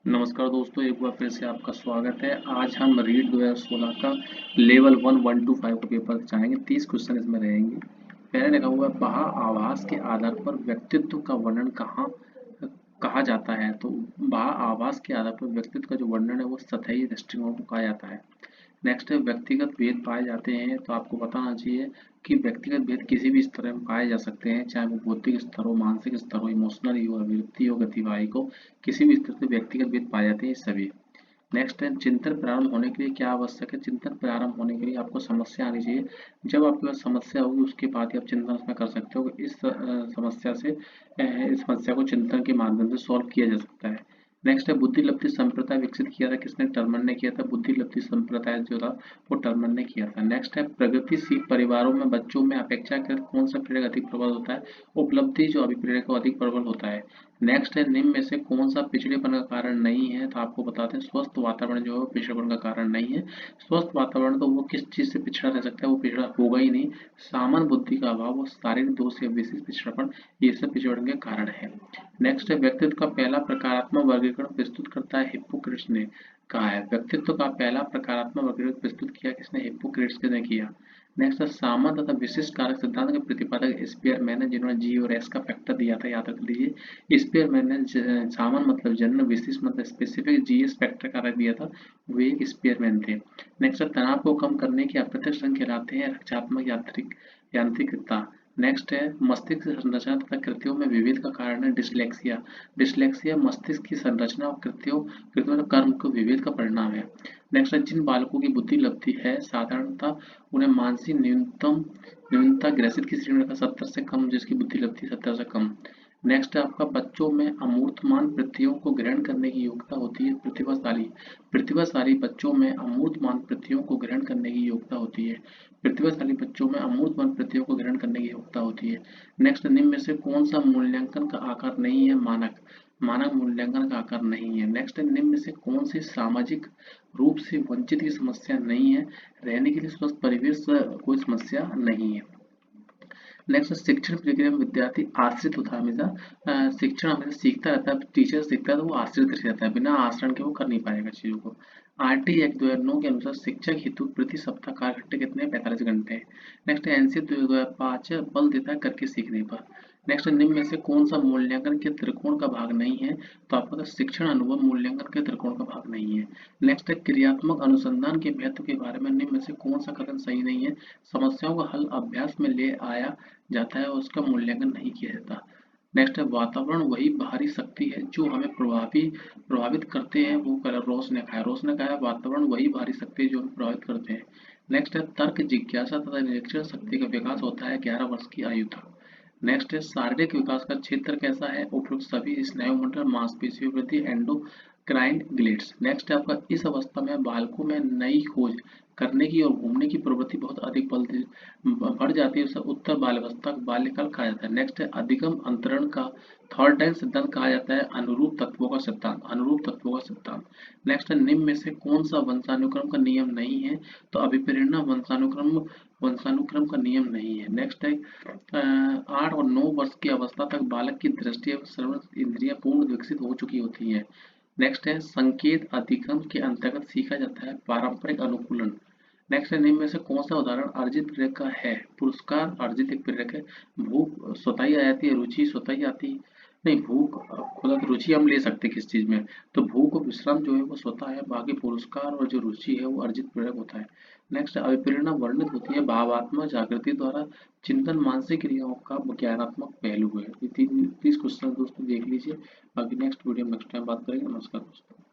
नमस्कार दोस्तों, एक बार फिर से आपका स्वागत है। आज हम रीट 2016 का लेवल 1 टू 5 का पेपर चाहेंगे। 30 क्वेश्चन इसमें रहेंगे। पहले लिखा हुआ है बहा आभास के आधार पर व्यक्तित्व का वर्णन कहाँ कहा जाता है। तो बहा आभास के आधार पर व्यक्तित्व का जो वर्णन है वो सतही दृष्टिकोण को कहा जाता है। नेक्स्ट है व्यक्तिगत भेद पाए जाते हैं। तो आपको बताना चाहिए कि व्यक्तिगत भेद किसी भी स्तर में पाए जा सकते हैं, चाहे वो बौद्धिक स्तर हो, मानसिक स्तर हो, इमोशनल हो, अभिव्यक्ति हो, गतिवाहिक हो, किसी भी स्तर से व्यक्तिगत भेद पाए जाते हैं सभी। नेक्स्ट है चिंतन प्रारंभ होने के लिए क्या आवश्यक है। चिंतन प्रारंभ होने के लिए आपको समस्या आनी चाहिए। जब आपके पास समस्या होगी उसके बाद ही आप चिंतन उसमें कर सकते हो। इस समस्या से इस समस्या को चिंतन के माध्यम से सॉल्व किया जा सकता है। नेक्स्ट है बुद्धि लब्धि संप्रदाय विकसित किया था किसने। टर्मन ने किया था। बुद्धि लब्धि संप्रदाय जो था वो टर्मन ने किया था। नेक्स्ट है प्रगतिशील परिवारों में बच्चों में अपेक्षाकृत कौन सा प्रेरक अधिक प्रबल होता है। उपलब्धि जो अभिप्रेरक है अधिक प्रबल होता है। नेक्स्ट है निम्न में से कौन सा पिछड़ेपन का कारण नहीं है। तो आपको बताते हैं स्वस्थ वातावरण जो है वो पिछड़ेपन का कारण नहीं है। स्वस्थ वातावरण तो वो किस चीज से पिछड़ा रह सकता है, वो पिछड़ा होगा ही नहीं। सामान्य बुद्धि का अभाव, वो शारीरिक दोष या विशेष पिछड़ापन, ये सब पिछड़न के कारण है। नेक्स्ट है व्यक्तित्व का पहला प्रकारात्मक वर्गीकरण प्रस्तुत करता है हिप्पोक्रेट्स ने कहा है। व्यक्तित्व का पहला प्रकारात्मक वर्गीकरण प्रस्तुत किया किसने, हिप्पोक्रेट्स ने किया। नेक्स्ट है सामान्य तथा विशिष्ट कारक सिद्धांत के प्रतिपादक स्पीयरमैन है, जिन्होंने जी और एस का फैक्टर दिया था, याद रख लीजिए। स्पीयरमैन ने सामान्य मतलब जनरल, विशिष्ट मतलब स्पेसिफिक, जीएस फैक्टर कारक दिया था, वो एक स्पीयरमैन थे। नेक्स्ट है तनाव को कम करने के अप्रत्यक्ष रंग कहलाते हैं रक्षात्मक यांत्रिकता। नेक्स्ट है मस्तिष्क की संरचना तथा कृतियों में विभेद का कारण है डिसलेक्सिया। डिसलेक्सिया मस्तिष्क की संरचना और कृतियों में कर्म के विभेद का परिणाम है। नेक्स्ट है जिन बालकों की बुद्धि लब्धि है साधारणतः उन्हें मानसिक न्यूनता ग्रसित की श्रेणी का 70 से कम, जिसकी बुद्धि लब्धि 70 से कम। नेक्स्ट है आपका बच्चों में अमूर्तमान प्रत्ययों को ग्रहण करने की योग्यता होती है प्रतिभाशाली। प्रतिभाशाली बच्चों में अमूर्तमान प्रत्ययों को ग्रहण करने की योग्यता होती है। प्रतिभाशाली बच्चों में अमूर्तमान प्रत्ययों को ग्रहण करने की योग्यता होती है। नेक्स्ट निम्न में से कौन सा मूल्यांकन का आकार नहीं है। मानक। मानक मूल्यांकन का आकार नहीं है। नेक्स्ट निम्न में से कौन सी सामाजिक रूप से वंचित की समस्या नहीं है। रहने के लिए स्वस्थ परिवेश कोई समस्या नहीं है। नेक्स्ट शिक्षण प्रक्रिया में विद्यार्थी आश्रित होता है हमेशा। शिक्षण हमेशा सीखता रहता है। टीचर सीखता है तो वो आश्रित रहता है, बिना आचरण के वो कर नहीं पाएगा चीजों को। आरटी एक्ट 2009 के अनुसार शिक्षक हेतु प्रति सप्ताह कार्य घंटे कितने, 45 घंटे। नेक्स्ट एनसी 2005 बल देता है करके सीखने पर। नेक्स्ट निम्न में से कौन सा मूल्यांकन के त्रिकोण का भाग नहीं है। तो आपका शिक्षण अनुभव मूल्यांकन के त्रिकोण का भाग नहीं है। नेक्स्ट है क्रियात्मक अनुसंधान के महत्व के बारे में निम्न में से कौन सा कथन सही नहीं है। समस्याओं का हल अभ्यास में ले आया जाता है और उसका मूल्यांकन नहीं किया जाता। नेक्स्ट है वातावरण वही बाहरी शक्ति है जो हमें प्रभावित करते हैं। वो रोश ने कहा, रोश ने कहा वातावरण वही बाहरी शक्ति है जो हमें प्रभावित करते हैं। नेक्स्ट है तर्क जिज्ञासा तथा निरीक्षण शक्ति का विकास होता है 11 वर्ष की आयु तक। नेक्स्ट है शारीरिक विकास का क्षेत्र कैसा है। उपयुक्त सभी स्नायुमंडल, मांसपेशियों वृद्धि, एंडोक्राइन ग्लैंड्स। नेक्स्ट है आपका इस अवस्था में बालकों में नई खोज करने की और घूमने की प्रवृत्ति बहुत अधिक बढ़ जाती है। उसे उत्तर बाल्यावस्था बाल्यकाल कहा जाता है। नेक्स्ट है अधिगम अंतरण का थॉर्नडाइन सिद्धांत कहा जाता है अनुरूप तत्वों का सिद्धांत, अनुरूप तत्वों का सिद्धांत। नेक्स्ट है निम्न में से कौन सा वंशानुक्रम का नियम नहीं है। तो अभिप्रेरणा वंशानुक्रम का नियम नहीं है। नेक्स्ट है 8 और 9 वर्ष की अवस्था तक बालक की दृष्टि एवं श्रवण इंद्रियां पूर्ण विकसित हो चुकी होती हैं। नेक्स्ट है संकेत अधिगम के अंतर्गत सीखा जाता है पारंपरिक अनुकूलन। नेक्स्ट है निम्न में से कौन सा उदाहरण अर्जित प्रेरक का है। पुरस्कार अर्जित एक प्रेरक है। भूख स्वतः ही आ जाती है, रुचि स्वतः ही आती है नहीं। भूख खुद रुचि हम ले सकते हैं किस चीज में, तो भूख और विश्राम जो है वो स्वतः है। बाकी पुरस्कार और जो रुचि है वो अर्जित प्रेरक होता है। नेक्स्ट अभिप्रेरणा वर्णित होती है भावात्मक जागृति द्वारा। चिंतन मानसिक क्रियाओं का ज्ञानात्मक पहलू है। ये 30 क्वेश्चन दोस्तों देख लीजिए। बाकी नेक्स्ट वीडियो में नेक्स्ट टाइम बात करेंगे। नमस्कार दोस्तों।